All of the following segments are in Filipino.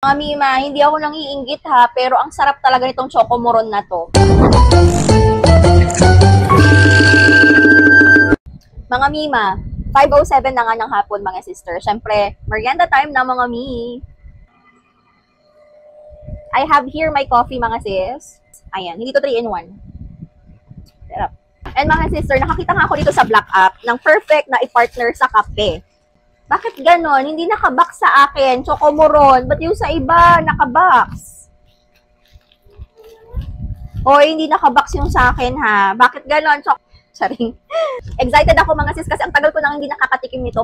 Mga Mima, hindi ako nang iinggit ha, pero ang sarap talaga nitong chocomoron na to. Mga Mima, 5:07 na nga ng hapon mga sister. Siyempre, merienda time na mga Mi. I have here my coffee mga sis. Ayan, hindi to 3-in-1. Sarap. And mga sister, nakakita nga ako dito sa Black App ng perfect na i-partner sa kape. Bakit ganon? Hindi nakabox sa akin, chocomoron. Ba't yung sa iba, nakabox? O, hindi nakabox yung sa akin, ha? Bakit ganon? Charing. Excited ako, mga sis, kasi ang tagal ko nang hindi nakakatikim nito.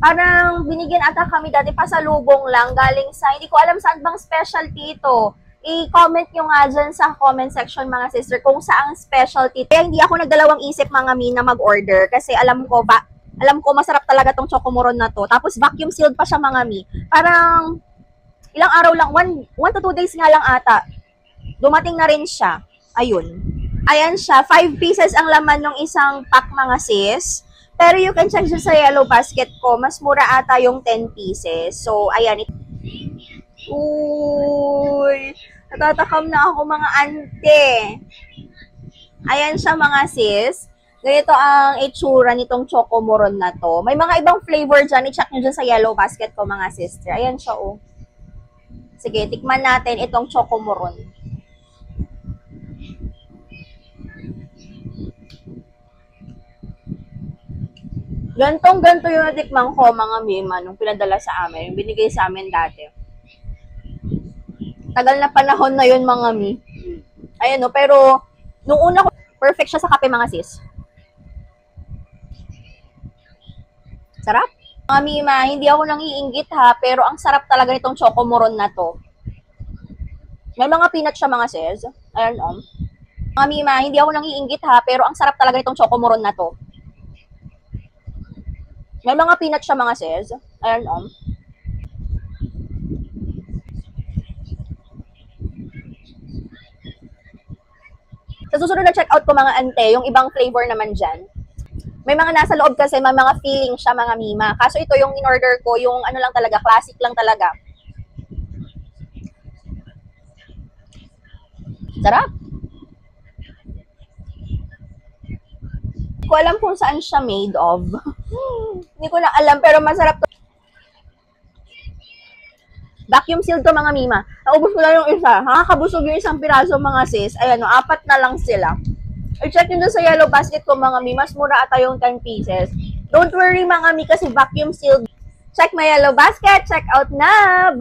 Parang binigyan ata kami dati pa sa lubong lang, galing sa, hindi ko alam saan bang specialty ito. I-comment nyo nga dyan sa comment section, mga sister, kung saang specialty. Kaya hindi ako nagdalawang isip, mga Mi, na mag-order. Kasi alam ko masarap talaga tong chocomoron na to. Tapos vacuum sealed pa siya, mga Mi. Parang ilang araw lang, 1 to 2 days nga lang ata. Dumating na rin siya. Ayun. Ayan siya, 5 pieces ang laman ng isang pack, mga sis. Pero you can check siya sa yellow basket ko. Mas mura ata yung 10 pieces. So, ayan. Uy, natatakam na ako, mga ante. Ayan siya, mga sis. Ganito ang itsura nitong chocomoron na to. May mga ibang flavor dyan. I-check nyo dyan sa yellow basket ko, mga sister. Ayan siya, oh. Sige, tikman natin itong chocomoron. Gantong-ganto yung natikman ko, mga Mima, nung pinadala sa amin. Yung binigay sa amin dati. Tagal na panahon na yun, mga Mi. Ayan, no. Pero, nung una ko, perfect siya sa kape, mga sis. Sarap. Mga Mima, hindi ako nang iinggit ha, pero ang sarap talaga nitong chocomoron na to. May mga peanut siya, mga sis. Ayan, Mga Mima, hindi ako nang iinggit ha, pero ang sarap talaga nitong chocomoron na to. May mga peanut siya, mga sis. Ayan, Sa susunod na checkout ko, mga ante, yung ibang flavor naman dyan. May mga nasa loob kasi, may mga feeling siya, mga Mima. Kaso ito yung in-order ko, yung ano lang talaga, classic lang talaga. Sarap. Hindi ko alam kung saan siya made of. Hindi ko na alam, pero masarap to. Vacuum sealed to, mga Mima. Naubos ko lang yung isa. Nakakabusog yung isang piraso, mga sis. Ayan, 4 na lang sila. I-check nyo sa yellow basket ko, mga Mi. Mas mura ata yung 10 pieces. Don't worry, mga Mi, kasi vacuum sealed. Check my yellow basket. Check out na!